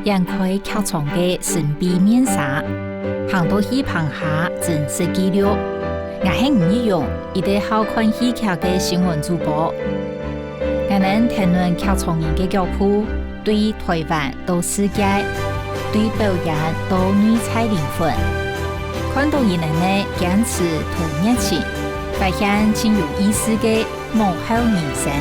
掩开剧场的神秘面纱，行到戏棚下真实记录。我是吴一勇，一个好看戏剧的新闻主播。我能谈论剧场人的脚步，对台湾到世界，对表演到女才灵魂，看到伊人的坚持同热情，发现真有意思的幕后人生。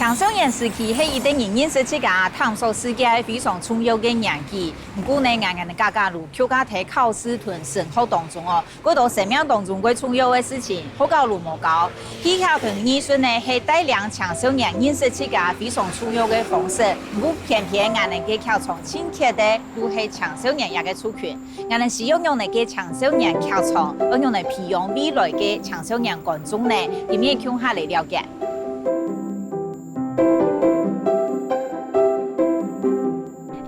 青少年时期是一个人认识自家、探索世界非常重要的年纪。不过呢，我的家如就家在考试同生活当中哦，嗰度生命当中最重要的事情，好高如无高。戏剧同艺术呢，是带领青少年认识自家非常重要的方式。不过偏偏我们嘅剧场亲切的都是青少年一个族群，我们是用嚟嘅青少年剧场，用嚟培养未来嘅青少年观众呢，点样向下嚟了解？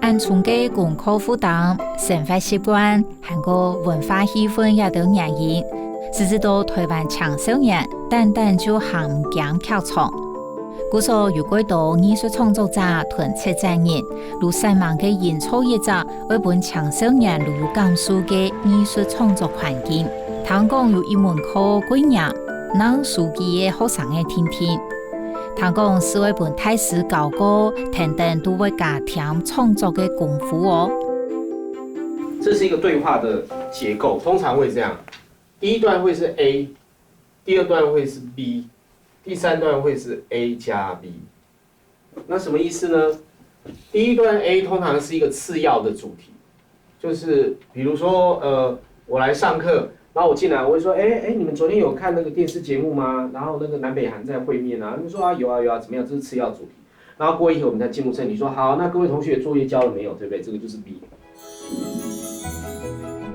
按从嘅功课负担、生活习惯，还有文化气氛也等原因，使至到台湾青少年单就行唔进剧场。故所有几多艺术创作者同策展人，如善忘嘅演创业者，为本青少年如感受嘅艺术创作环境。听讲有一门课几年，让书记嘅学生嘅听听。听讲是为本太师教过等等都会加添创作的功夫哦。这是一个对话的结构，通常会这样：第一段会是 A， 第二段会是 B， 第三段会是 A 加 B。那什么意思呢？第一段 A 通常是一个次要的主题，就是比如说我来上课。然后我进来，我会说，你们昨天有看那个电视节目吗？然后那个南北韩在会面啊，他们说啊有啊，怎么样？这是次要主题。然后过一会我们再进入正题，说好，那各位同学作业交了没有？对不对？这个就是 B。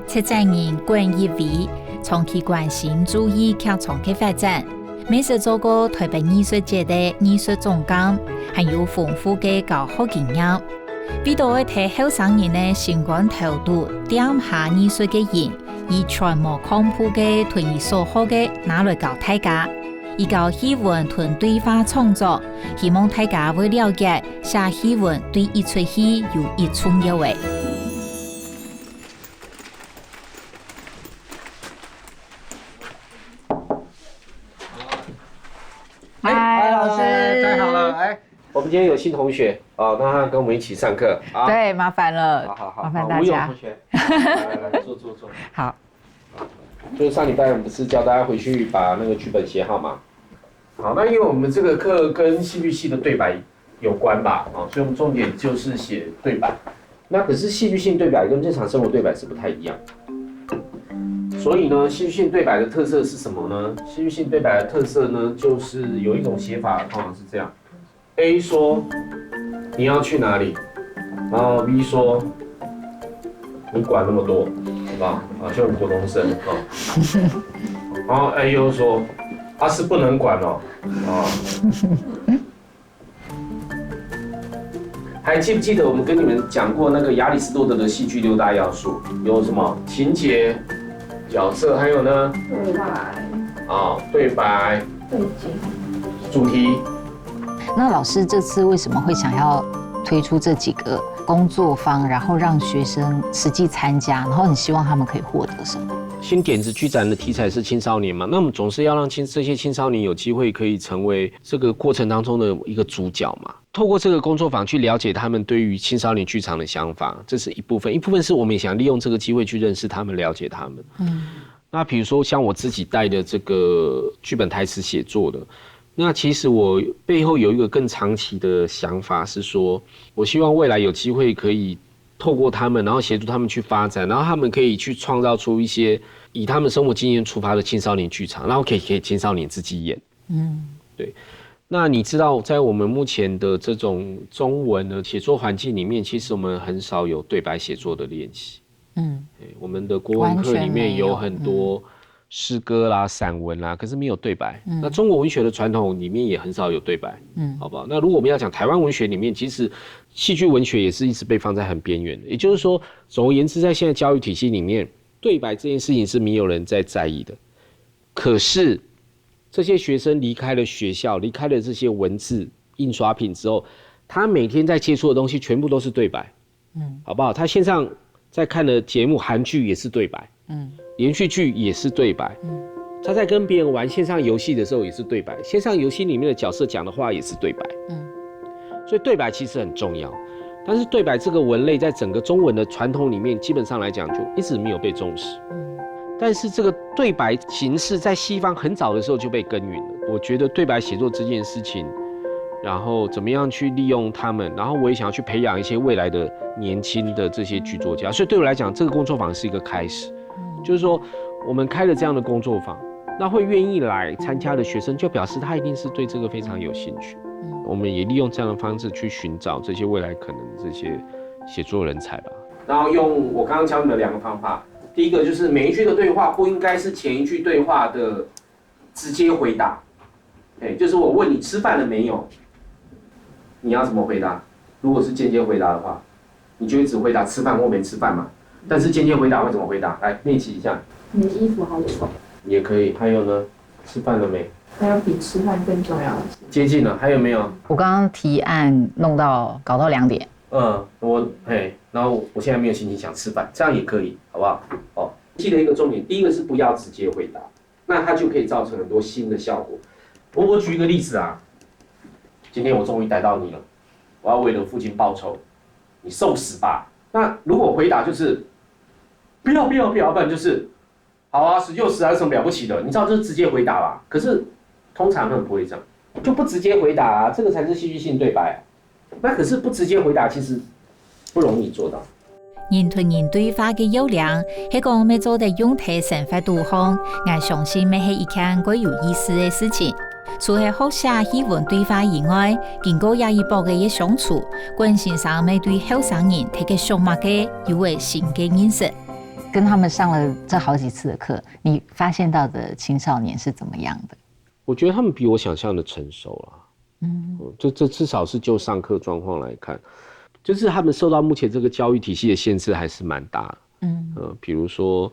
策展人关一伟长期关心注意剧场的发展，每次做过台北艺术节的艺术总监，还有丰富的教学经验。比到会替后生人的新冠投入点下艺术的人。以全无康普嘅同伊所学嘅拿来教大家，以教戏文同对话创作，希望大家会了解写戏文对一出戏有一重要嘅。嗨，老师，太好了，我们今天有新同学哦，那他跟我们一起上课啊。对，麻烦了，好，麻烦大家。吴勇同学，来坐。好。就是上礼拜我们不是教大家回去把那个剧本写好吗？好，那因为我们这个课跟戏剧系的对白有关吧，所以我们重点就是写对白。那可是戏剧性对白跟日常生活对白是不太一样。所以呢，戏剧性对白的特色是什么呢？戏剧性对白的特色呢，就是有一种写法，通常是这样 ：A 说你要去哪里，然后 B 说你管那么多。啊，就很国中生啊，然后 A 又说，是不能管哦，还记不记得我们跟你们讲过那个亚里士多德的戏剧6大要素？有什么？情节、角色，还有呢？对白。对白。背景。主题。那老师这次为什么会想要推出这几个工作坊，然后让学生实际参加，然后你希望他们可以获得什么？新点子剧展的题材是青少年嘛，那我们总是要让这些青少年有机会可以成为这个过程当中的一个主角嘛。透过这个工作坊去了解他们对于青少年剧场的想法，这是一部分。一部分是我们也想利用这个机会去认识他们、了解他们。那比如说像我自己带的这个剧本台词写作的。那其实我背后有一个更长期的想法是说，我希望未来有机会可以透过他们，然后协助他们去发展，然后他们可以去创造出一些以他们生活经验出发的青少年剧场，然后可以给青少年自己演。对。那你知道，在我们目前的这种中文的写作环境里面，其实我们很少有对白写作的练习。我们的国文课里面有很多。诗歌啦、散文啦，可是没有对白。那中国文学的传统里面也很少有对白，好不好？那如果我们要讲台湾文学里面，其实戏剧文学也是一直被放在很边缘的。也就是说，总而言之，在现在教育体系里面，对白这件事情是没有人在意的。可是这些学生离开了学校，离开了这些文字印刷品之后，他每天在接触的东西全部都是对白，好不好？他线上在看的节目，韩剧也是对白，连续剧也是对白，他在跟别人玩线上游戏的时候也是对白，线上游戏里面的角色讲的话也是对白，所以对白其实很重要。但是对白这个文类在整个中文的传统里面，基本上来讲就一直没有被重视。但是这个对白形式在西方很早的时候就被耕耘了。我觉得对白写作这件事情，然后怎么样去利用他们，然后我也想要去培养一些未来的年轻的这些剧作家。所以对我来讲，这个工作坊是一个开始，就是说我们开了这样的工作坊，那会愿意来参加的学生，就表示他一定是对这个非常有兴趣。我们也利用这样的方式去寻找这些未来可能的这些写作人才吧。然后用我刚刚教你的2个方法，第一个就是每一句的对话不应该是前一句对话的直接回答，就是我问你吃饭了没有，你要怎么回答？如果是间接回答的话，你就会只回答吃饭或没吃饭嘛。但是间接回答会怎么回答？来练习一下。你的衣服好丑。也可以。还有呢？吃饭了没？还有比吃饭更重要的事。接近了，还有没有？我刚刚提案搞到2点。然后我现在没有心情想吃饭，这样也可以，好不好？记得一个重点，第一个是不要直接回答，那它就可以造成很多新的效果。我举一个例子啊，今天我终于逮到你了，我要为了父亲报仇，你受死吧。那如果回答就是不要，不然就是好啊，死就死啊，有什么了不起的？你知道这是直接回答吧？可是通常他们不会这样，就不直接回答啊，这个才是戏剧性对白啊。那可是不直接回答，其实不容易做到。人同人对话嘅優良，係講要做得用體生活對方，我相信咩係一件幾有意思嘅事情。除了學寫戲文對話以外，經過亞一博嘅一相處，關先生咪對後生人睇嘅上物嘅有個新嘅認識。跟他們上了這好幾次的課，你發現到的青少年是怎麼樣的？我覺得他們比我想象的成熟了。這至少是就上課狀況來看。就是他們受到目前這個教育體系的限制還是蠻大的，比如說，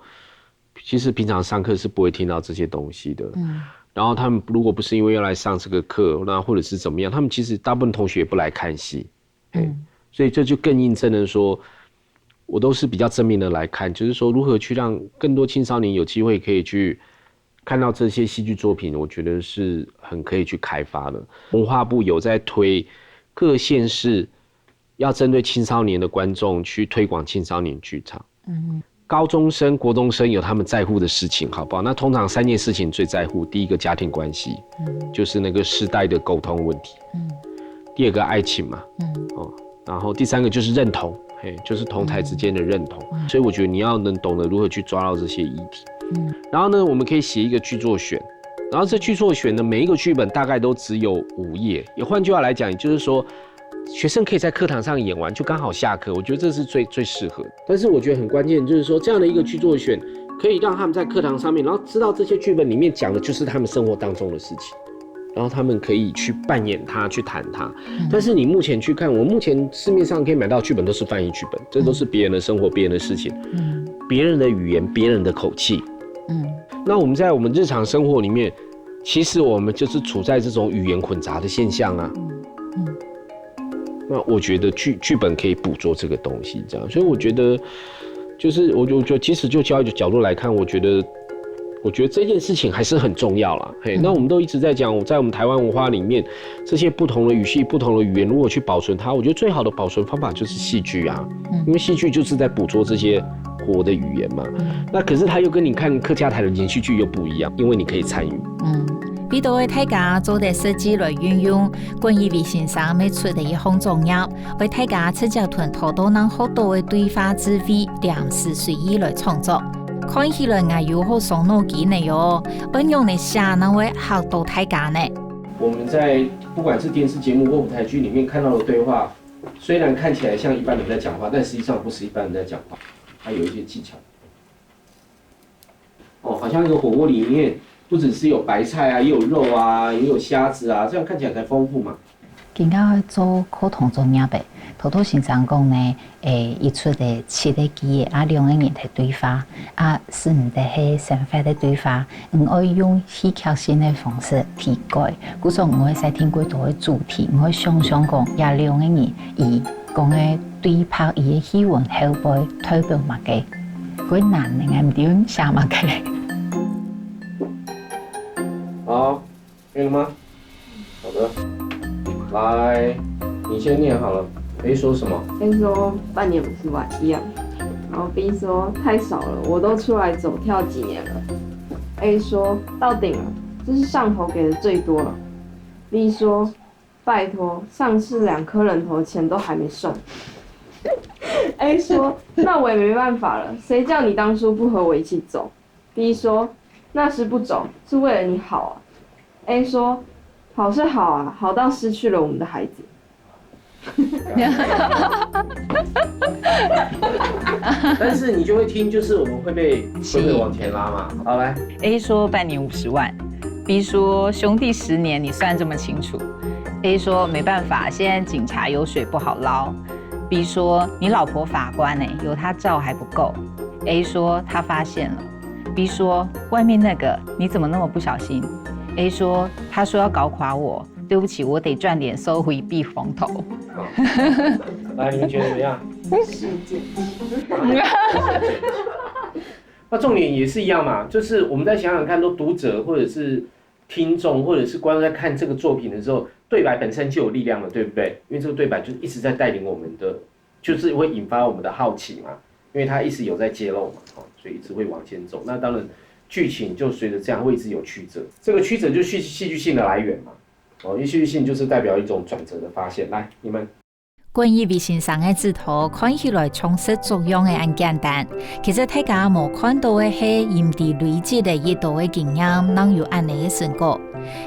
其實平常上課是不會聽到這些東西的，然後他們如果不是因為要來上這個課，那或者是怎麼樣，他們其實大部分同學也不來看戲，所以這就更印證了說，我都是比較正面的來看，就是說如何去讓更多青少年有機會可以去看到這些戲劇作品，我覺得是很可以去開發的。文化部有在推各縣市。要針對青少年的觀眾去推廣青少年劇場，高中生、國中生有他們在乎的事情，好不好？那通常3件事情最在乎，第一個家庭關係，就是那個世代的溝通問題，第2個愛情嘛，然後第3個就是認同，就是同儕之間的認同，所以我覺得你要能懂得如何去抓到這些議題，然後呢，我們可以寫一個劇作選，然後這劇作選的每一個劇本大概都只有5頁，也換句話來講，也就是說。學生可以在課堂上演完，就剛好下課。我覺得這是最適合的。但是我覺得很關鍵，就是說這樣的一個劇作選，可以讓他們在課堂上面，然後知道這些劇本裡面講的就是他們生活當中的事情，然後他們可以去扮演它，去談它。但是你目前去看，我目前市面上可以買到劇本都是翻譯劇本，這都是別人的生活、別人的事情，別人的語言、別人的口氣。那我們在我們日常生活裡面，其實我們就是處在這種語言混雜的現象啊。那我覺得劇本可以捕捉這個東西，這樣，所以我覺得，就是我覺得，其實就教育的角度來看，我覺得這件事情還是很重要啦。那我們都一直在講，在我們台灣文化裡面，這些不同的語系、不同的語言，如果去保存它，我覺得最好的保存方法就是戲劇啊，因為戲劇就是在捕捉這些活的語言嘛。那可是它又跟你看客家台的連續劇又不一樣，因為你可以參與。俾到為大家做啲設計來運用，關於李先生未出的一項重要，為大家赤腳團討到能學到嘅對話智慧，臨時隨意來創作。看起來我有好傷腦筋嘅喲，運用嚟寫能會學到大家呢。我們在不管是電視節目或舞台劇裡面看到的對話，雖然看起來像一般人在講話，但實際上不是一般人在講話，它有一些技巧。好像一個火鍋裡面。不只是有白菜啊，也有肉啊，也有蝦子啊，這樣看起來才豐富嘛。今仔做课堂做咩呗？头头先生讲呢，伊出的7个字的2个人来对话，是唔得係想法的对话，可以用戲劇性的方式提改。故說我使聽過多嘅主題，我想講2個人伊講嘅對拍伊嘅戲文後背推表物嘅，佢難嘅唔點寫物嘅。好，可以了吗？好的，来，你先念好了。A 说什么 ？A 说半年50万一样，然后 B 说太少了，我都出来走跳几年了。A 说到顶了，这是上头给的最多了。B 说拜托，上次2颗人头钱都还没送。A 说那我也没办法了，谁叫你当初不和我一起走。B 说那时不走是为了你好啊。A 说好是好啊，好到失去了我们的孩子。但是你就会听，就是我们会被往前拉嘛。好，来 A 说半年50万 ，B 说兄弟10年，你算这么清楚。A 说没办法，现在警察有水不好捞。B 说你老婆法官呢，有他照还不够。A 说他发现了。B 说外面那个你怎么那么不小心 ？A 说他说要搞垮我。对不起，我得赚点收回避风头。来，你们觉得怎么样？事件。那重点也是一样嘛，就是我们再想想看，都读者或者是听众或者是观众在看这个作品的时候，对白本身就有力量了，对不对？因为这个对白就是一直在带领我们的，就是会引发我们的好奇嘛，因为它一直有在揭露嘛，所以一直会往前走。那当然，剧情就随着这样会一直有曲折，这个曲折就是戏剧性的来源嘛。因为戏剧性就是代表一种转折的发现。来，你们。關於魏先生嘅指頭看起來充實作用嘅很簡單，其實大家冇看到嘅係因地累積嘅一道嘅經驗，能有安尼嘅成果。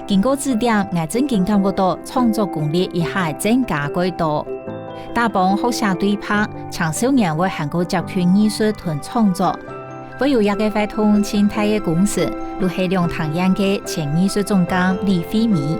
經過指點，我真經感覺到創作功力一下增加幾多。大幫學寫對拍，青少年會韓國集團藝術同創作。會有一個會同清泰嘅公司，如係兩堂樣嘅前藝術總監李飛米。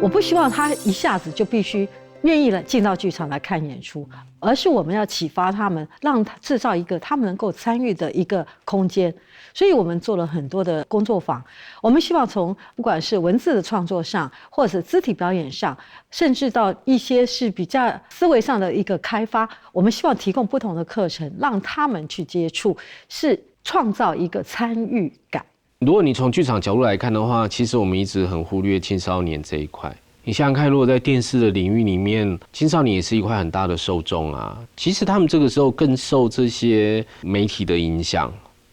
我不希望他一下子就必须愿意了进到剧场来看演出，而是我们要启发他们，让他制造一个他们能够参与的一个空间。所以我们做了很多的工作坊，我们希望从不管是文字的创作上，或者是肢体表演上，甚至到一些是比较思维上的一个开发，我们希望提供不同的课程，让他们去接触，是创造一个参与感。如果你从剧场角度来看的话，其实我们一直很忽略青少年这一块。你想想看，如果在电视的领域里面，青少年也是一块很大的受众啊。其实他们这个时候更受这些媒体的影响。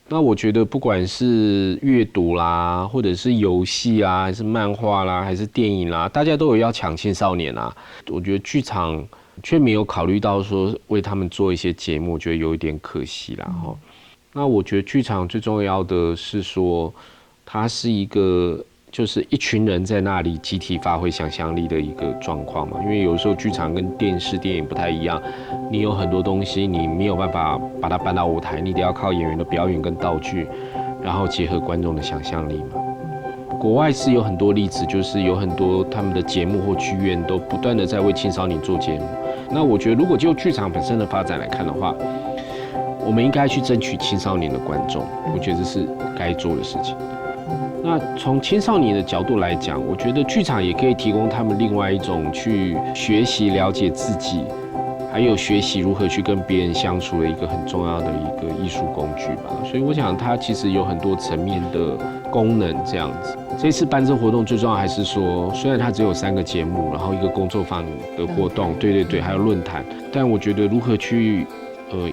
那我觉得不管是阅读啦，或者是游戏啊，还是漫画啦，还是电影啦，大家都有要抢青少年啊。我觉得剧场却没有考虑到说为他们做一些节目，我觉得有一点可惜啦。那我觉得剧场最重要的是说，它是一个就是一群人在那里集体发挥想象力的一个状况嘛。因为有时候剧场跟电视电影不太一样，你有很多东西你没有办法把它搬到舞台，你得要靠演员的表演跟道具，然后结合观众的想象力嘛。国外是有很多例子，就是有很多他们的节目或剧院都不断的在为青少年做节目。那我觉得如果就剧场本身的发展来看的话，我们应该去争取青少年的观众，我觉得这是该做的事情。那从青少年的角度来讲，我觉得剧场也可以提供他们另外一种去学习了解自己，还有学习如何去跟别人相处的一个很重要的一个艺术工具吧。所以我想它其实有很多层面的功能这样子。这次办这活动最重要还是说，虽然它只有3个节目，然后一个工作坊的活动，对，还有论坛，但我觉得如何去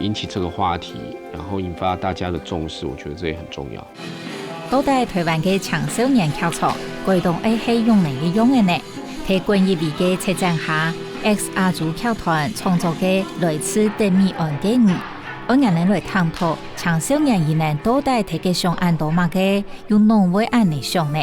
引起这个话题，然后引發大家的重視，我覺得這也很重要。到底台灣嘅青少年劇場活動係用嚟嘅用嘅呢？喺關於呢個策展下 ，X 亞洲劇團創作嘅來自德米安嘅魚，我哋嚟探討青少年兒能到底睇嘅上按到乜嘅，用農為按嚟上呢？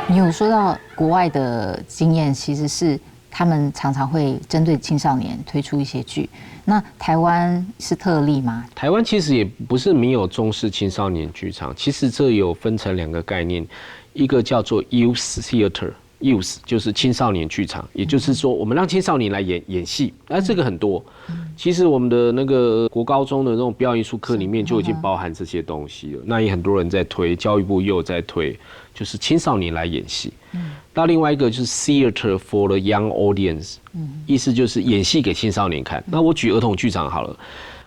你有说到国外的经验，其实是他们常常会针对青少年推出一些剧。那台湾是特例吗？台湾其实也不是没有重视青少年剧场，其实这有分成2个概念，一个叫做 youth theater。youth 就是青少年剧场，也就是说我们让青少年来演戏，这个很多。其实我们的那个国高中的那种表演艺术课里面就已经包含这些东西了。那也很多人在推，教育部也有在推，就是青少年来演戏。那另外一个就是 theater for the young audience，意思就是演戏给青少年看。那我举儿童剧场好了。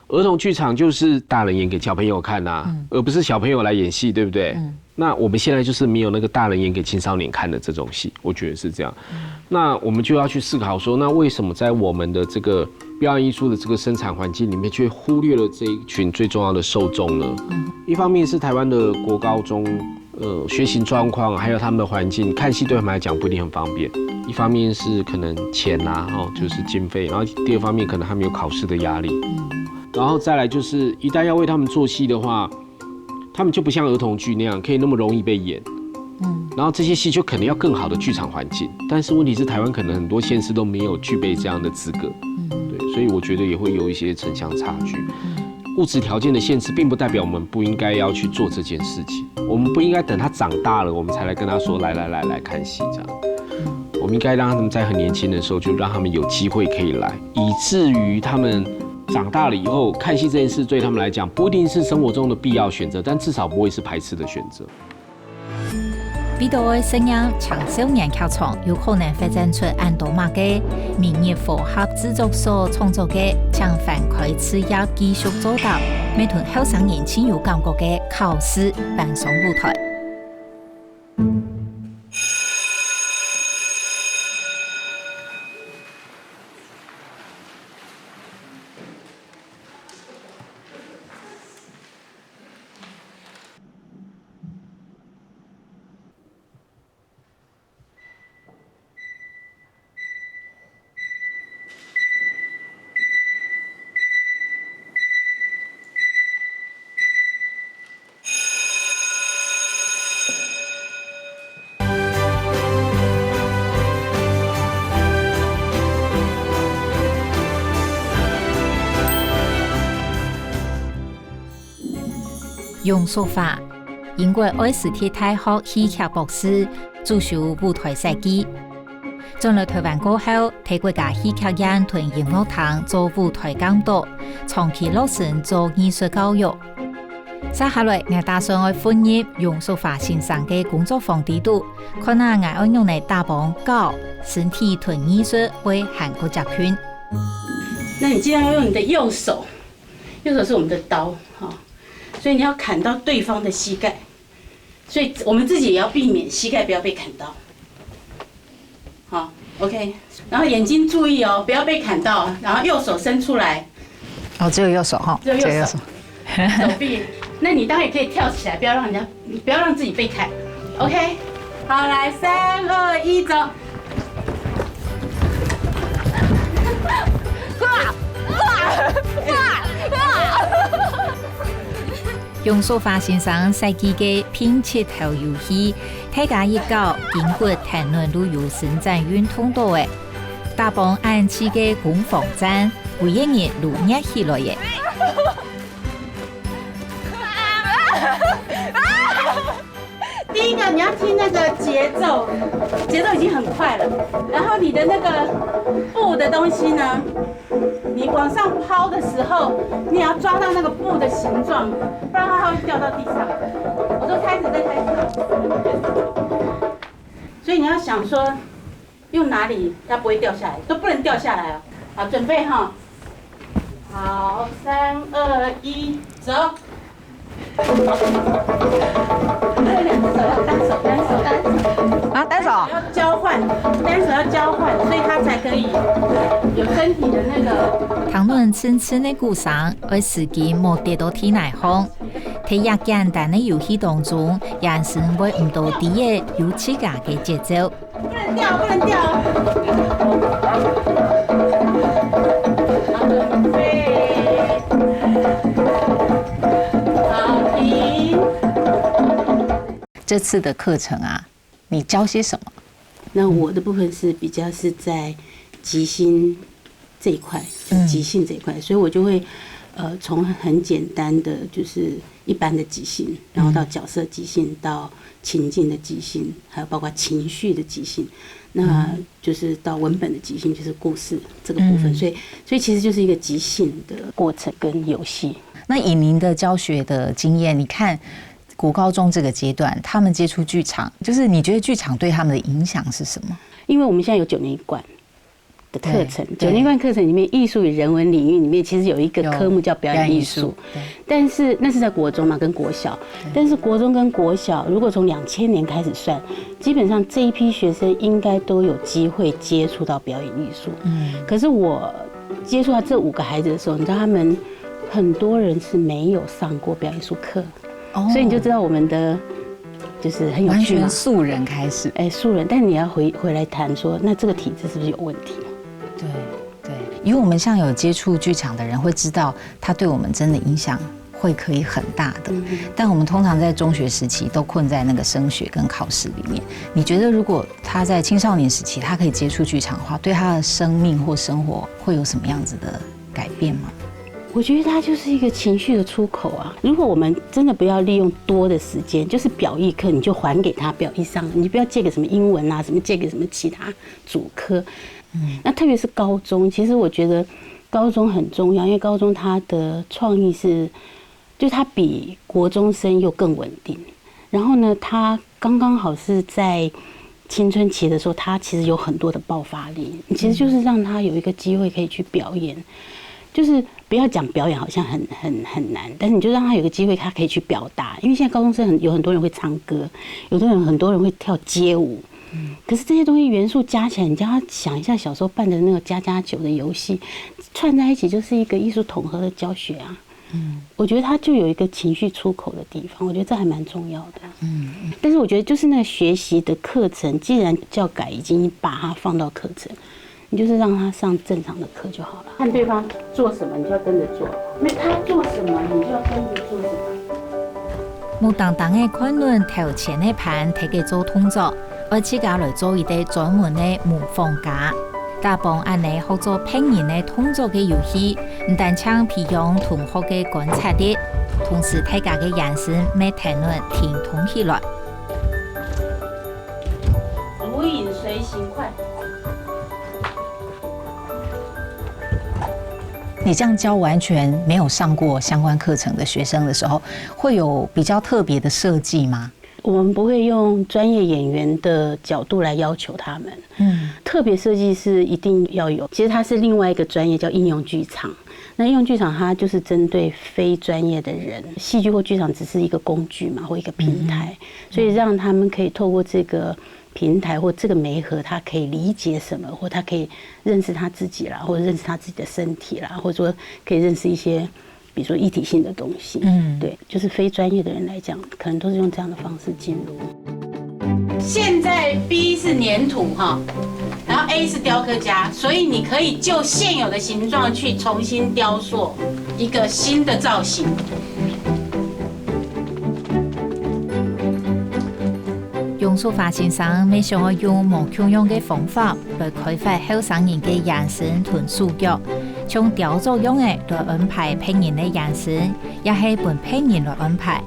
儿童剧场就是大人演给小朋友看呐，而不是小朋友来演戏，对不对？那我们现在就是没有那个大人演给青少年看的这种戏，我觉得是这样。那我们就要去思考说，那为什么在我们的这个表演艺术的这个生产环境里面，却忽略了这一群最重要的受众呢？一方面是台湾的国高中，学习状况还有他们的环境，看戏对他们来讲不一定很方便。一方面是可能钱啊，就是经费，然后第二方面可能他们有考试的压力。然后再来就是，一旦要为他们做戏的话，他们就不像儿童剧那样可以那么容易被演。然后这些戏就可能要更好的剧场环境，但是问题是台湾可能很多县市都没有具备这样的资格。对，所以我觉得也会有一些城乡差距。物质条件的限制，并不代表我们不应该要去做这件事情。我们不应该等他长大了，我们才来跟他说来看戏这样。我们应该让他们在很年轻的时候就让他们有机会可以来，以至于他们长大了以后看戏这件事对他们来讲不一定是生活中的必要选择，但至少不会是排斥的选择。比到的声音青少年剧场有可能发展出按多马嘅民业符合制作所创作嘅，将反馈此也繼續做到，每團後生年輕有感覺嘅考試扮上舞台。用说法，英國愛斯汀大學戲劇博士，主修舞台設計。進來台灣過後，替國家戲劇院同音樂堂做舞台監督，長期落實做藝術教育。接下來，我打算去歡迎用說法先生嘅工作坊地圖，看下我要用嚟打幫教身體同藝術為韓國集訓。那你盡量要用你的右手，右手是我們的刀，所以你要砍到對方的膝蓋，所以我們自己也要避免膝蓋不要被砍到。好 ，OK， 然後眼睛注意哦，不要被砍到，然後右手伸出來。哦，只有右手哈，只有右手。手臂，那你當然也可以跳起來，不要讓自己被砍。OK， 好，來3、2、1，走。用說法先生設計嘅拼切頭遊戲，大家一搞經過談論都有伸展運動到嘅，打幫按次嘅攻防戰，為一年錄熱起來嘅。第一個你要聽那個節奏已經很快了，然後你的那個布的東西呢，你往上拋的時候，你也要抓到那個布的形狀，不然它會掉到地上。我說開始再開始，所以你要想說用哪裡它不會掉下來，都不能掉下來哦。好，準備哈，好，3、2、1，走。兩隻手要單手啊，單手要交換，單手要交換，所以它才可以有身體的那個。談論親親的故事，而自己冇跌到天內行。喺一簡單的遊戲當中，人生會唔到啲嘢有自家嘅節奏。不能掉，不能掉。好，準備。这次的课程啊，你教些什么？那我的部分是比较是在即兴这一块，即兴这一块，所以我就会从很简单的就是一般的即兴，然后到角色即兴，到情境的即兴，还有包括情绪的即兴，那就是到文本的即兴，就是故事这个部分。所以其实就是一个即兴的过程跟游戏。那以您的教学的经验，你看国高中这个阶段，他们接触剧场，就是你觉得剧场对他们的影响是什么？因为我们现在有9年一贯的课程，9年一贯课程里面，艺术与人文领域里面其实有一个科目叫表演艺术，但是那是在国中嘛，跟国小。但是国中跟国小，如果从2000年开始算，基本上这一批学生应该都有机会接触到表演艺术。可是我接触到这5个孩子的时候，你知道他们很多人是没有上过表演艺术课，所以你就知道我们的就是很有趣嘛，完全素人开始，素人，但你要回来谈说，那这个体制是不是有问题？对，因为我们像有接触剧场的人会知道，它对我们真的影响可以很大的。但我们通常在中学时期都困在那个升学跟考试里面。你觉得如果他在青少年时期他可以接触剧场的话，对他的生命或生活会有什么样子的改变吗？我觉得它就是一个情绪的出口啊！如果我们真的不要利用多的时间，就是表艺课你就还给他表艺上，你不要借给什么英文啊，什么借给什么其他主科。那特别是高中，其实我觉得高中很重要，因为高中它的创意是，就它比国中生又更稳定。然后呢，它刚刚好是在青春期的时候，它其实有很多的爆发力。你其实就是让他有一个机会可以去表演。就是不要讲表演好像很难，但是你就让他有个机会，他可以去表达。因为现在高中生有很多人会唱歌，很多人会跳街舞，可是这些东西元素加起来，你叫他想一下小时候办的那个++9的游戏，串在一起就是一个艺术统合的教学啊。我觉得他就有一个情绪出口的地方，我觉得这还蛮重要的。但是我觉得就是那个学习的课程，既然教改已经把它放到课程。你就是让他上正常的课就好了。看对方做什么，你就要跟着做；那他做什么，你就要跟着做什么。木当当的昆仑头前的盘提给做动作，而自家来做一个专门的模仿家。大帮安尼合作拼人的动作的游戏，唔但将培养同學嘅觀察力，同時大家嘅眼神咩談論聽通起來。如影隨形，快！你这样教完全没有上过相关课程的学生的时候，会有比较特别的设计吗？我们不会用专业演员的角度来要求他们。特别设计是一定要有。其实它是另外一个专业叫应用剧场。那应用剧场它就是针对非专业的人，戏剧或剧场只是一个工具嘛，或一个平台，所以让他们可以透过这个平台或这个媒合，他可以理解什么，或他可以认识他自己啦，或者认识他自己的身体啦，或者说可以认识一些，比如说议题性的东西。对，就是非专业的人来讲，可能都是用这样的方式进入。现在 B 是粘土哈，然后 A 是雕刻家，所以你可以就现有的形状去重新雕塑一个新的造型。用书法先生每想要用无穷用嘅方法来開發後生人嘅眼神同數腳，從雕塑用嘅來安排拼人嘅眼神，也係本拼人來安排，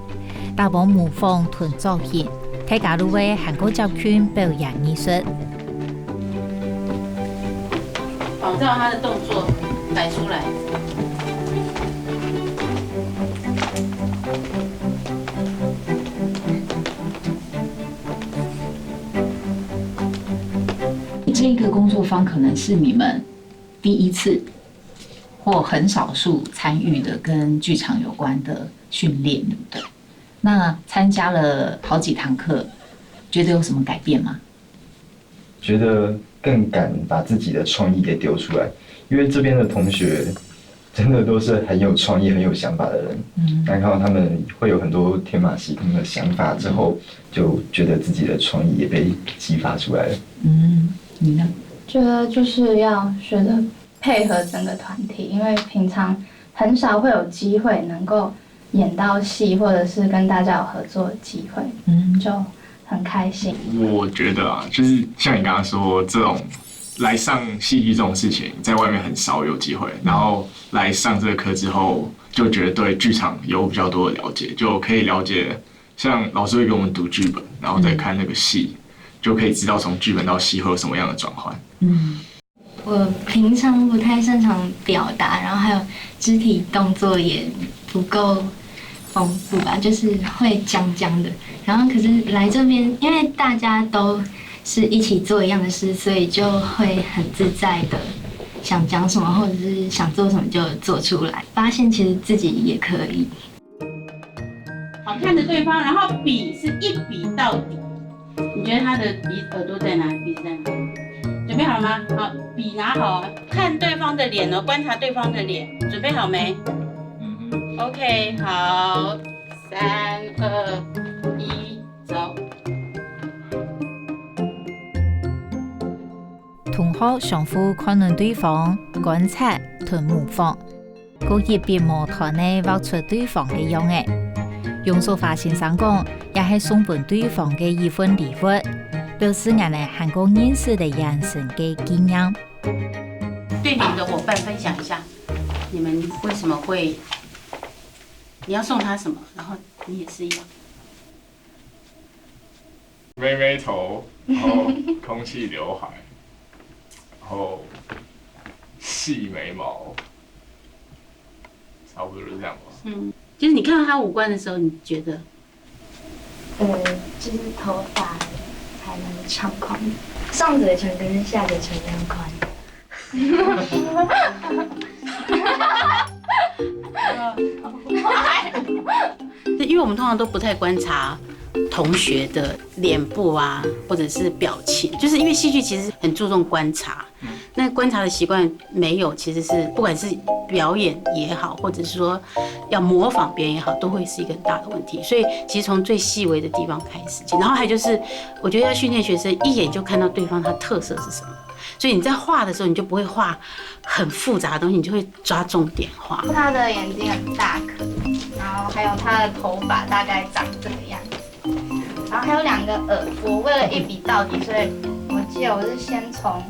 大幫模仿同作品。睇假如為韓國教圈表演藝術，仿照他的動作擺出來。这个工作坊可能是你们第一次或很少数参与的跟剧场有关的训练，对不对？那参加了好几堂课，觉得有什么改变吗？觉得更敢把自己的创意给丢出来，因为这边的同学真的都是很有创意、很有想法的人。然后他们会有很多天马行空的想法，之后就觉得自己的创意也被激发出来了。你呢？觉得就是要学着配合整个团体，因为平常很少会有机会能够演到戏，或者是跟大家有合作的机会，就很开心。我觉得啊，就是像你刚刚说这种来上戏剧这种事情，在外面很少有机会，然后来上这个课之后，就觉得对剧场有比较多的了解，就可以了解，像老师会给我们读剧本，然后再看那个戏，就可以知道从剧本到戏会有什么样的转换。我平常不太擅长表达，然后还有肢体动作也不够丰富吧，就是会僵的。然后可是来这边，因为大家都是一起做一样的事，所以就会很自在的想讲什么或者是想做什么就做出来，发现其实自己也可以。好，看着对方，然后比是一比到底。你觉得他的耳朵在哪里？鼻子在哪里？准备好了吗？好，笔拿好，看对方的脸哦，观察对方的脸，准备好没？OK， 好，3、2、1，走。同學相互看見對方，觀察同模仿，個別別無談呢畫出對方嘅樣嘅。楊淑華先生講，也係送俾對方嘅一份禮物。表示我們韓國認識的眼神嘅經驗。對你們的夥伴分享一下，你們為什麼會？你要送他什麼？然後你也是一樣。妹妹頭，然後空氣劉海，然後細眉毛，差不多是這樣吧。就是你看到他五官的時候，你覺得？就是頭髮。还蛮长宽，上嘴唇跟下嘴唇一样宽。因为我们通常都不太观察同学的脸部啊，或者是表情，就是因为戏剧其实很注重观察，那观察的习惯没有，其实是不管是表演也好，或者是说要模仿别人也好，都会是一个很大的问题。所以其实从最细微的地方开始，然后还就是我觉得要训练学生一眼就看到对方他特色是什么。所以你在画的时候，你就不会画很复杂的东西，你就会抓重点画。他的眼睛很大颗，然后还有他的头发大概长这个样子，然后还有2个耳朵。为了一笔到底，所以我记得我是先从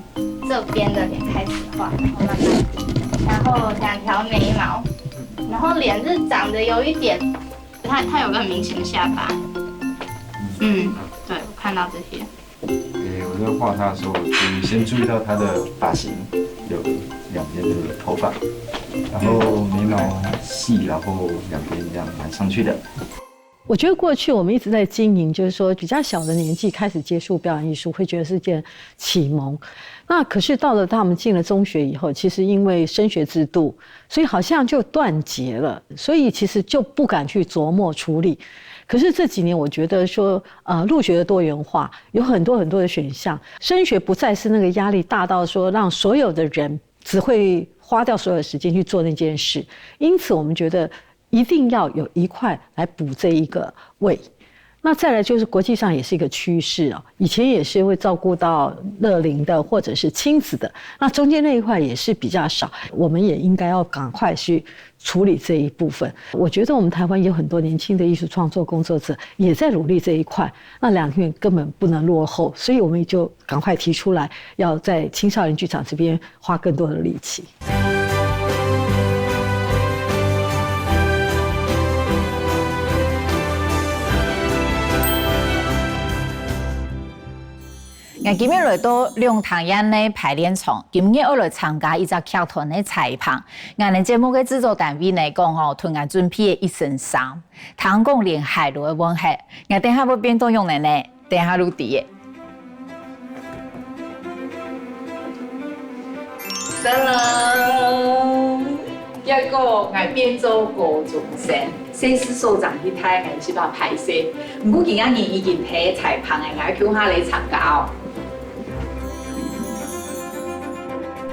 这边的脸开始画，然后慢慢比，然后2条眉毛，然后脸是长得有一点，他有个很明显的下巴。对，我看到这些。我在画他的时候，先注意到他的发型有2边的头发，然后眉毛细，然后2边这样蛮上去的。我觉得过去我们一直在经营，就是说比较小的年纪开始接触表演艺术，会觉得是件启蒙。那可是到了他们进了中学以后，其实因为升学制度，所以好像就断节了，所以其实就不敢去琢磨处理。可是这几年，我觉得说，入学的多元化，有很多的选项，升学不再是那个压力大到说让所有的人只会花掉所有的时间去做那件事。因此，我们觉得一定要有一块来补这一个位。那再来就是国际上也是一个趋势哦，以前也是会照顾到乐龄的或者是亲子的，那中间那一块也是比较少，我们也应该要赶快去处理这一部分。我觉得我们台湾有很多年轻的艺术创作工作者也在努力这一块，那两院根本不能落后，所以我们也就赶快提出来，要在青少年剧场这边花更多的力气。我今日来到龍潭院的排練場，今日我來參加一個劇團的彩排。我哋節目嘅製作單位嚟講哦，同我準備嘅一身衫，聽講連海路嘅問題，我等下要變到用嚟呢，等下錄啲嘅。得啦，一個我變做高中生，先是所長去睇我是把拍攝，不過今日已經睇彩排嘅，我叫下嚟參加哦。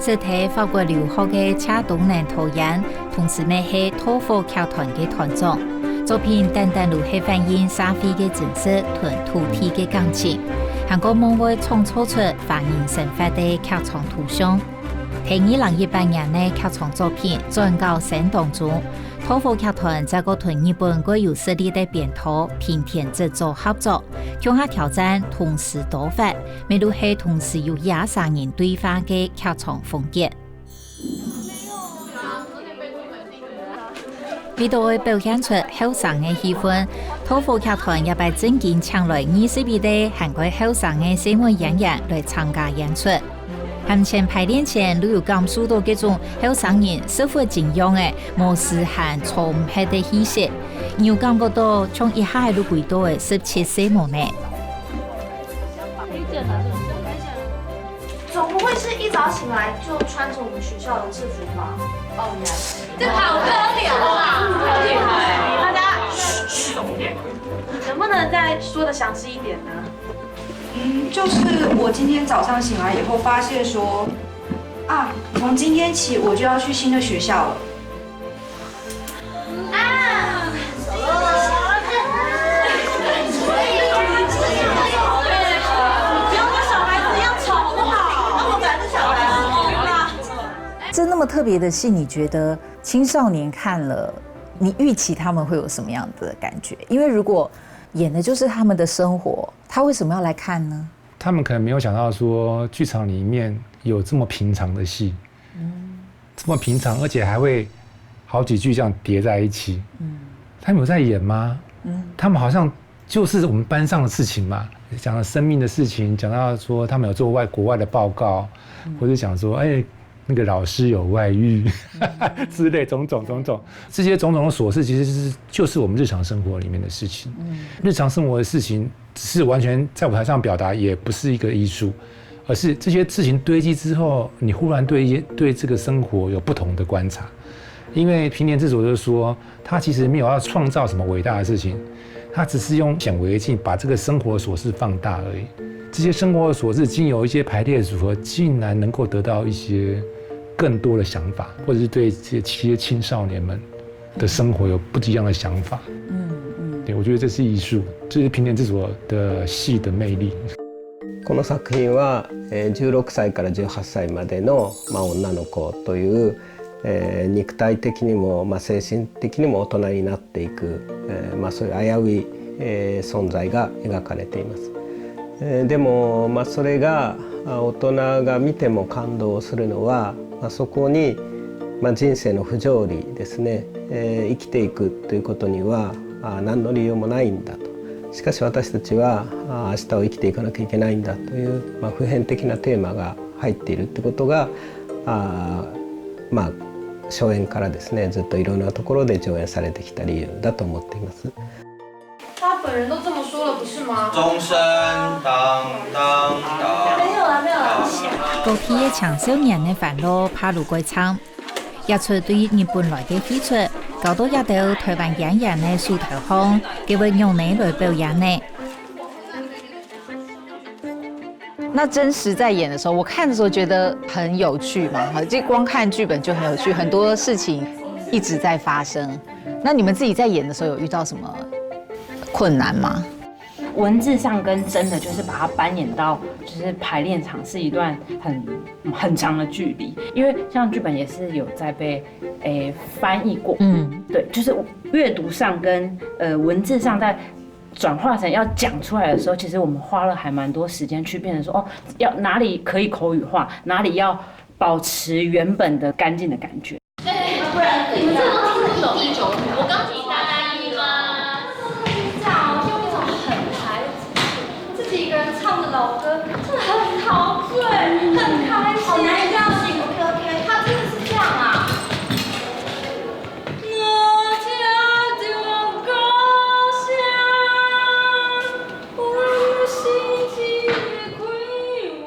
這題法國留學嘅車東南導演，同時呢係土火劇團嘅團長，作品單單如係反映社會嘅真實同土地嘅感情，韓國夢會創造出華人生活嘅劇場圖像。喺2018年嘅劇場作品《轉角聲當中》，土福劇團在個同日本具有實力的編導平田製作合作，向下挑戰同時多發，未如係同時有23人對話嘅劇場風格。為到表現出後生嘅氣氛，土福劇團也被正經請來20位的韓國後生嘅社會演員來參加演出。含前排練前都有感受到這種後生人生活景仰的模式和充沛的氣息，有感覺到從一下都回到的17歲模呢。總不會是一早醒來就穿着我們學校的制服吧？哦，原來是。這好可憐啊！厲害！大家，能不能再說得詳細一點呢？就是我今天早上醒來以後，發現說，從今天起我就要去新的學校了。这那么特别的戏，你觉得青少年看了，你预期他们会有什么样的感觉？因为如果演的就是他们的生活，他为什么要来看呢？他们可能没有想到说，剧场里面有这么平常的戏，这么平常，而且还会好几句这样叠在一起。他们有在演吗？他们好像就是我们班上的事情嘛，讲了生命的事情，讲到说他们有做国外的报告，或者讲说，那个老师有外遇之类种种，这些种种的琐事，其实就是我们日常生活里面的事情。日常生活的事情，只是完全在舞台上表达，也不是一个艺术，而是这些事情堆积之后，你忽然对这个生活有不同的观察。因为平田制作就说，他其实没有要创造什么伟大的事情，他只是用显微镜把这个生活的琐事放大而已。这些生活的琐事经由一些排列组合，竟然能够得到一些更多的想法，或者是对这些青少年们的生活有不一样的想法。对，我觉得这是艺術，这是平田制作的戲的魅力。この作品は16歳から18歳までの女の子という肉体的にも精神的にも大人になっていくそういう危うい存在が描かれています。でもそれが大人が見ても感動するのはそこに人生の不条理ですね、生きていくということには何の理由もないんだと。しかし私たちは明日を生きていかなきゃいけないんだという普遍的なテーマが入っているってことが初演からですねずっといろんなところで上演されてきた理由だと思っています。他本人都这么说了，不是吗？钟声当当当。没有了。高鐵嘅青少年嘅煩惱拍入歸場，一出對日本來嘅戲出，搞到一到台灣演員嘅數頭紅，佢會用你來表演呢。那真实在演的时候，我看的时候觉得很有趣嘛，就光看剧本就很有趣，很多事情一直在发生。那你们自己在演的时候有遇到什么困难吗？文字上跟真的就是把它搬演到就是排练场是一段很长的距离，因为像剧本也是有在被翻译过，对，就是阅读上跟文字上在转化成要讲出来的时候，其实我们花了还蛮多时间去变成说要哪里可以口语化，哪里要保持原本的干净的感觉。不然你们这都听不懂第9题，我刚提大一吗？这样用一种很孩子自己一个人唱的老歌，真的很陶醉，很开心。好难这样行 ，OK， 他真的是这样啊。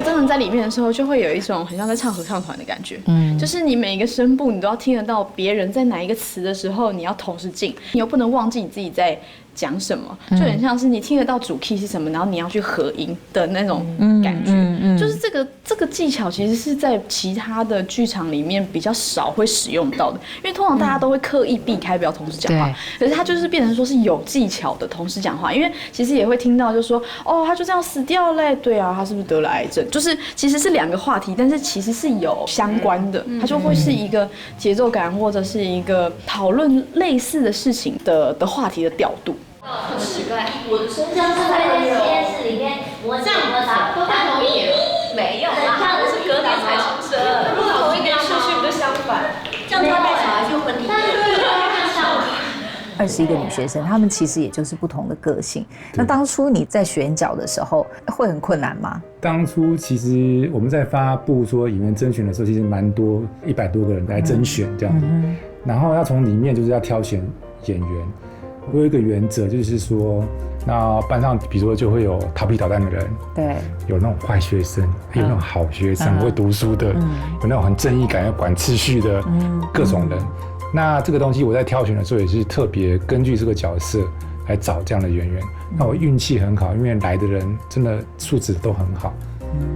真的在里面的时候，就会有一种很像在唱合唱团的感觉。就是你每一个声部，你都要听得到别人在哪一个词的时候，你要同时进，你又不能忘记你自己在讲什么，就很像是你听得到主 key 是什么，然后你要去合音的那种感觉。就是这个技巧其实是在其他的剧场里面比较少会使用到的，因为通常大家都会刻意避开不要同时讲话，可是他就是变成说是有技巧的同时讲话，因为其实也会听到就说哦，他就这样死掉嘞，对啊，他是不是得了癌症？就是其实是2个话题，但是其实是有相关的，它就会是一个节奏感或者是一个讨论类似的事情的话题的调度。很奇怪，我的身上是在实验室里面模拟摩擦，都在同一年，没有啦，我是隔年才出生，同一年顺序不就相反？这样他带小孩去婚礼，21个女学生，她们其实也就是不同的个性。那当初你在选角的时候会很困难吗？当初其实我们在发布说演员甄选的时候，其实蛮多100多个人来甄选这样子，然后要从里面就是要挑选演员。我有一个原则，就是说，那班上比如说就会有调皮捣蛋的人，对，有那种坏学生，有那种好学生，会读书的，有那种很正义感、要管秩序的，各种人。那这个东西我在挑选的时候也是特别根据这个角色来找这样的演员。那我运气很好，因为来的人真的素质都很好，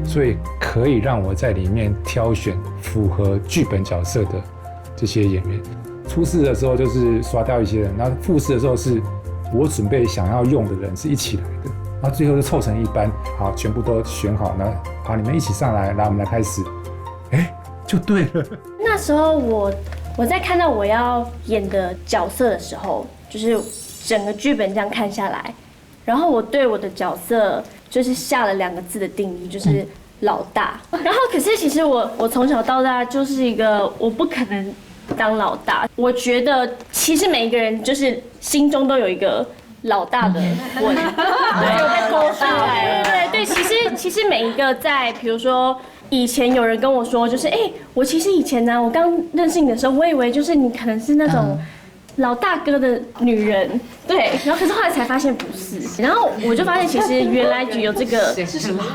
所以可以让我在里面挑选符合剧本角色的这些演员。初试的时候就是刷掉一些人，然后复试的时候是我准备想要用的人是一起来的，然后最后就凑成一班，好，全部都选好了，好，你们一起上来，来，我们来开始，就对了。那时候我在看到我要演的角色的时候，就是整个剧本这样看下来，然后我对我的角色就是下了2个字的定义，就是老大。然后可是其实我从小到大就是一个我不可能当老大，我觉得其实每一个人就是心中都有一个老大的魂，对，有被勾出来。对，其实每一个在，比如说以前有人跟我说，就是我其实以前呢，我刚认识你的时候，我以为就是你可能是那种老大哥的女人，对，然后可是后来才发现不是，然后我就发现其实原来就有这个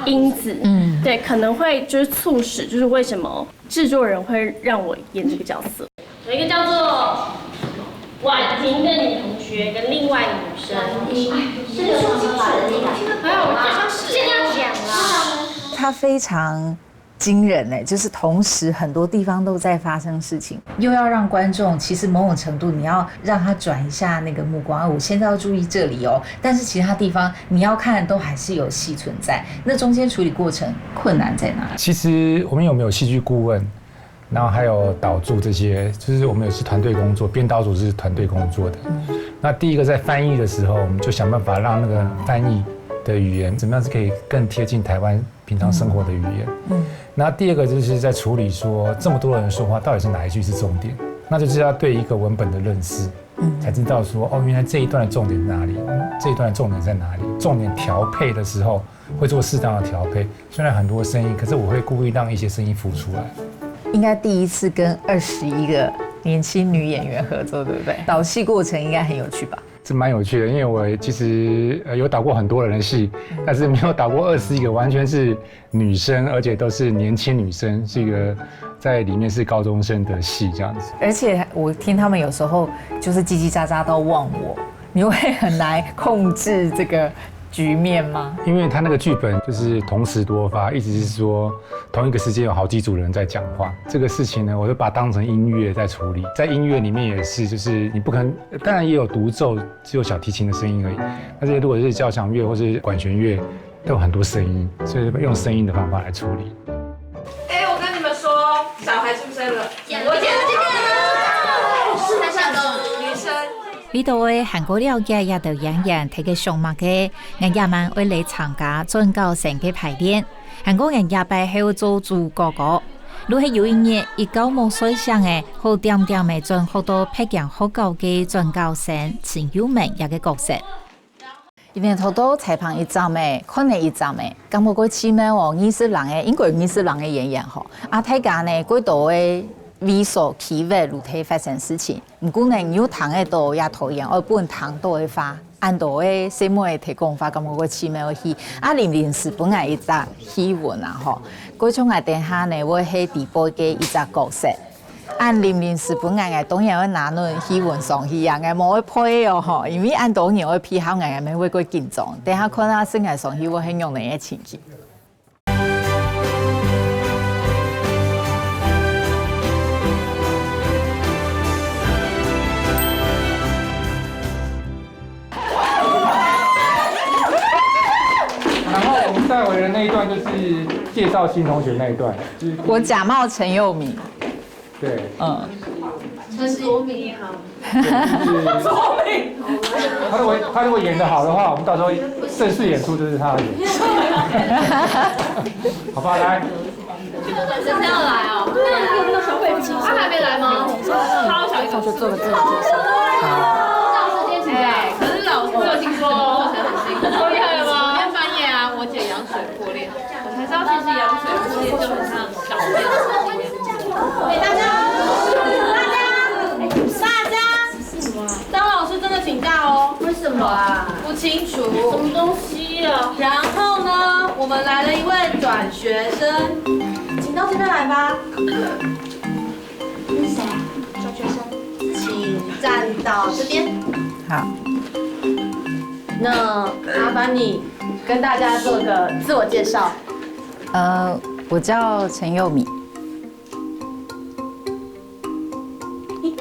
因子，对，可能会就是促使，就是为什么制作人会让我演这个角色。有一个叫做婉婷的女同学跟另外一个女生，这个说清楚，还有尽量讲啦。她非常惊人哎，就是同时很多地方都在发生事情，又要让观众其实某种程度你要让他转一下那个目光，我现在要注意这里哦，但是其他地方你要看都还是有戏存在，那中间处理过程困难在哪里？其实我们有没有戏剧顾问？然后还有导助这些，就是我们也是团队工作，编导组是团队工作的。那第一个在翻译的时候，我们就想办法让那个翻译的语言怎么样是可以更贴近台湾平常生活的语言。那第二个就是在处理说这么多人说话，到底是哪一句是重点？那就是要对一个文本的认识，才知道说哦，原来这一段的重点在哪里，这一段的重点在哪里？重点调配的时候会做适当的调配，虽然很多声音，可是我会故意让一些声音浮出来。应该第一次跟21个年轻女演员合作，对不对？导戏过程应该很有趣吧？是蛮有趣的，因为我其实有导过很多人的戏，但是没有导过21个完全是女生，而且都是年轻女生，是一个在里面是高中生的戏这样子。而且我听他们有时候就是叽叽喳喳到忘我，你会很难控制这个局面吗？因为他那个剧本就是同时多发，意思是说同一个时间有好几组人在讲话。这个事情呢，我就把它当成音乐在处理。在音乐里面也是，就是你不可能，当然也有独奏，只有小提琴的声音而已。但是如果是交响乐或是管弦乐，都有很多声音，所以用声音的方法来处理。我跟你们说，小孩出生了，我见了这个，是女生。呢度嘅韓國了解也到演員睇嘅項目嘅，人家們會嚟參加準教成嘅排練。韓國人也拜係做主角個，如係有一年19歲上嘅，好點點嘅準好多培養好高嘅準教生陳友明一個角色。因為好多採訪一集嘅，可能一集嘅，咁我個前面我20人嘅，英國20人嘅演員嗬，大家呢幾多嘅。為所企劃如體發生事情，唔過呢有糖嘅多也討厭，而本糖多嘅花，按多嘅什麼嘅提供法，咁我個前面去，臨時本來一隻戲文啊，嗬，嗰種係等下呢會係第二部嘅一隻角色，按临时本眼当然会拿那喜欢上去啊，冇会配哦吼，因为按当然会配好眼没会过紧张，等下看他生眼上去我很用的一情景。然后我们带回的那一段就是介绍新同学那一段，我假冒陈佑敏。对，陈国民好。他如果演得好的话，我们到时候正式演出就是他的演。好吧，来。真的要来哦？他还没来吗？超小一同学做个自我介绍。老师今天请假，可是老师有听说过程很辛苦，够厉害了吗？今天半夜啊，我姐羊水破裂，我才知道其实羊水破裂就很像小便。大家，张老师真的请假哦？为什么啊？不清楚。什么东西啊？然后呢，我们来了一位转学生，请到这边来吧。是谁啊？转学生，请站到这边。好。那麻烦你跟大家做个自我介绍。我叫陈佑敏。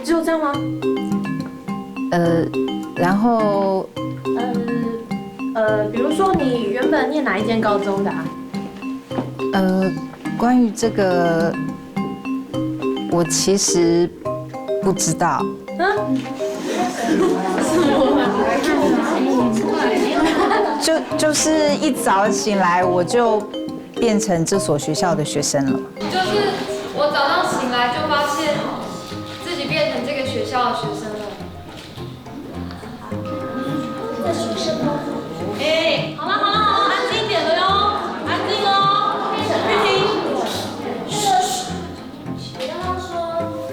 只有这样吗？然后比如说你原本念哪一间高中的啊？关于这个，我其实不知道。就是一早醒来我就变成这所学校的学生了。就是我早上醒来就发现自己变成这个学校的学生了。这学生吗？哎，好了，安静一点了哟，安静哦，玉婷。你刚刚说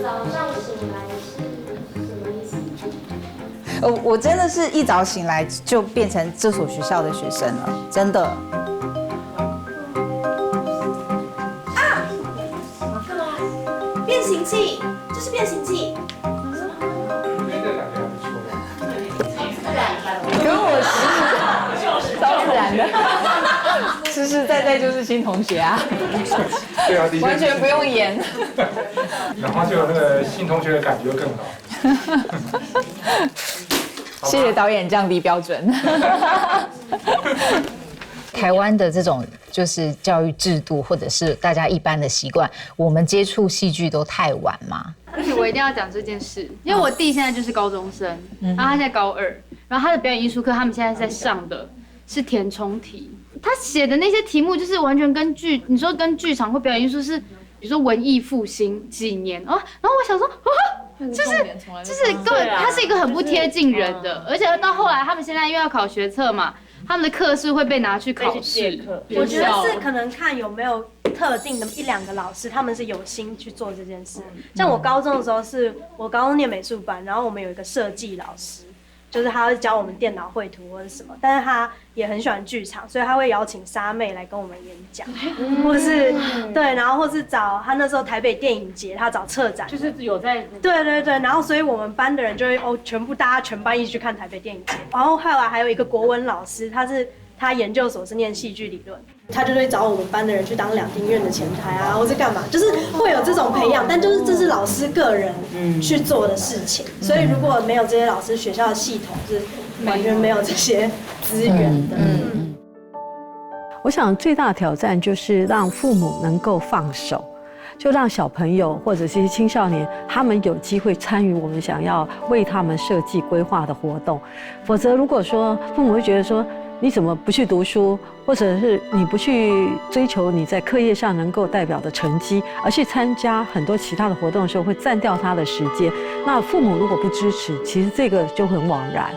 早上醒来是什么意思？我真的是一早醒来就变成这所学校的学生了，真的。干嘛？变形记，这是变形记。跟我是超自然的，实实在在就是新同学啊。对啊，完全不用演。然后就有那个新同学的感觉更好。谢谢导演降低标准。台湾的这种就是教育制度，或者是大家一般的习惯，我们接触戏剧都太晚吗？而且我一定要讲这件事，因为我弟现在就是高中生，然后他现在高2，然后他的表演艺术课，他们现在在上的是填充题，他写的那些题目就是完全跟你说跟剧场或表演艺术是，比如说文艺复兴几年哦，然后我想说就是根本它是一个很不贴近人的，而且到后来他们现在因为要考学测嘛，他们的课是会被拿去考试。我觉得是可能看有没有特定的1、2个老师，他们是有心去做这件事。像我高中的时候，是我高中念美术班，然后我们有一个设计老师，就是他会教我们电脑绘图或者什么，但是他也很喜欢剧场，所以他会邀请莎妹来跟我们演讲，或是对，然后或是找他那时候台北电影节，他找策展，就是有在对，然后所以我们班的人就会大家全班一起去看台北电影节，然后后来还有一个国文老师，他研究所是念戏剧理论，他就会找我们班的人去当两厅院的前台啊，或是干嘛，就是会有这种培养，但就是这是老师个人去做的事情，所以如果没有这些老师，学校的系统是完全没有这些资源的。我想最大的挑战就是让父母能够放手，就让小朋友或者是青少年，他们有机会参与我们想要为他们设计规划的活动。否则，如果说父母会觉得说，你怎么不去读书，或者是你不去追求你在课业上能够代表的成绩，而去参加很多其他的活动的时候，会占掉他的时间。那父母如果不支持，其实这个就很枉然。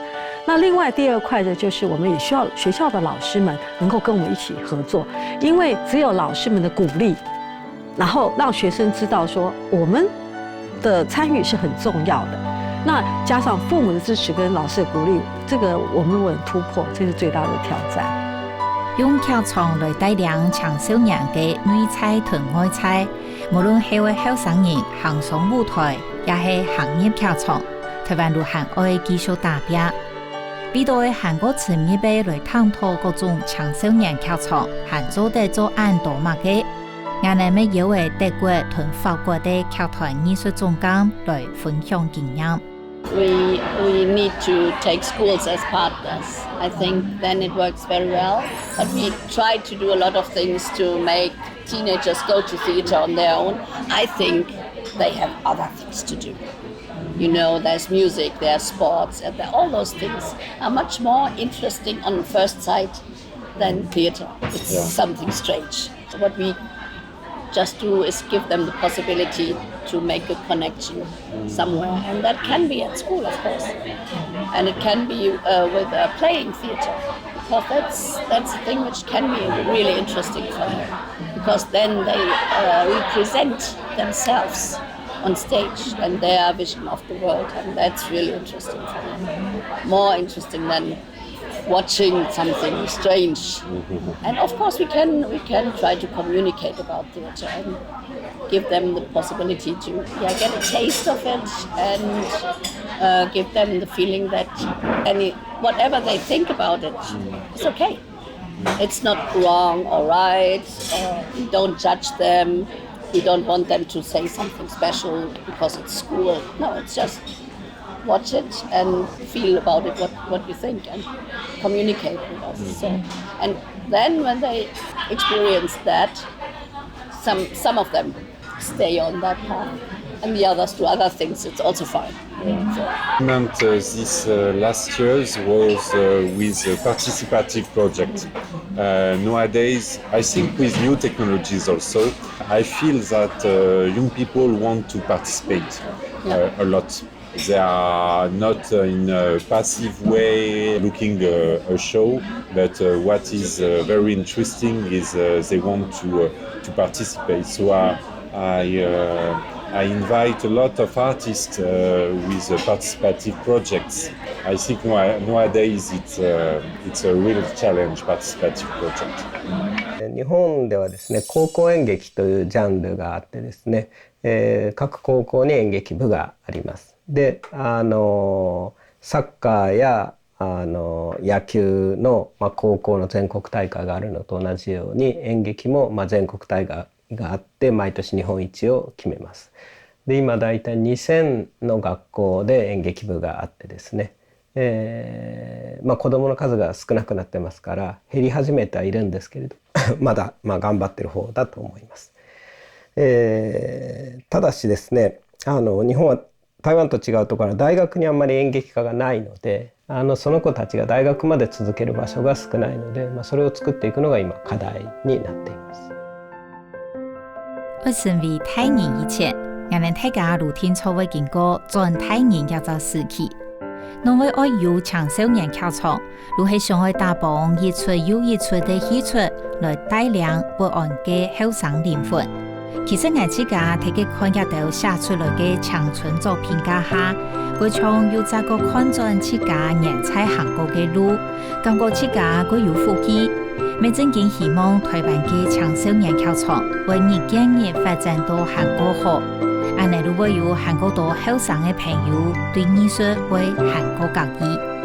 那另外第二块的就是，我们也需要学校的老师们能够跟我们一起合作，因为只有老师们的鼓励，然后让学生知道说我们的参与是很重要的。那加上父母的支持跟老师的鼓励，这个我们如果突破，这是最大的挑战。用劇場來帶領青少年嘅內在同外在，無論係為後生人行上舞台，也係行業劇場，台灣路行愛繼續打拼。比到韓國前一輩來探討各種青少年劇場，韓做得做按多嘛嘅，我哋咪有為德國同法國的劇團藝術總監來分享經驗。We need to take schools as partners. I think then it works very well. But we try to do a lot of things to make teenagers go to theater on their own. I think they have other things to do. You know, there's music, there's sports, and all those things are much more interesting on first sight than theater. It's something strange. What we just do is give them the possibility to make a connection somewhere, and that can be at school, of course, and it can be with playing theater, because that's a thing which can be really interesting for them, because then they represent themselves on stage and their vision of the world, and that's really interesting for them, more interesting than watching something strange. And of course we can try to communicate about theatre and give them the possibility to get a taste of it, and give them the feeling that whatever they think about it is okay. It's not wrong or right, we don't judge them, we don't want them to say something special because it's school. No, it's just watch it and feel about it, what you think, and communicate with us. So, and then when they experience that, some of them stay on that path, and the others do other things. It's also fine. This last year's was with a participative project. Nowadays, I think with new technologies also, I feel that young people want to participate a lot. They are not in a passive way looking a show, but what is very interesting is they want to participate. So I invite a lot of artists with participative projects. I think nowadays it's a real challenge, participative project. 日本ではですね、高校演劇というジャンルがあってですね、各高校に演劇部があります。で、サッカーや野球の、高校の全国大会があるのと同じように、演劇も、全国大会があって毎年日本一を決めます。で、今だいたい2000の学校で演劇部があってですね、子どもの数が少なくなってますから減り始めてはいるんですけれどまだ頑張ってる方だと思います。ただしですね、日本は台湾と違うところは大学にあんまり演劇科がないので、その子たちが大学まで続ける場所が少ないので、それを作っていくのが今課題になっています。我身為台人以前，我們大家都聽錯會經過轉台人一個時期。因為愛有青少年劇場，如係想愛打幫一出又一出的戲出來帶領不安嘅後生靈魂。其實我自家睇嘅看得到寫出來嘅青春作品家下，佢從有這個看準自家人才行過嘅路，感覺自家佢有福氣。每正經希望台灣嘅青少年劇場為日漸日發展到韓國好。安尼如果有韓國多後生嘅朋友對藝術為韓國各異。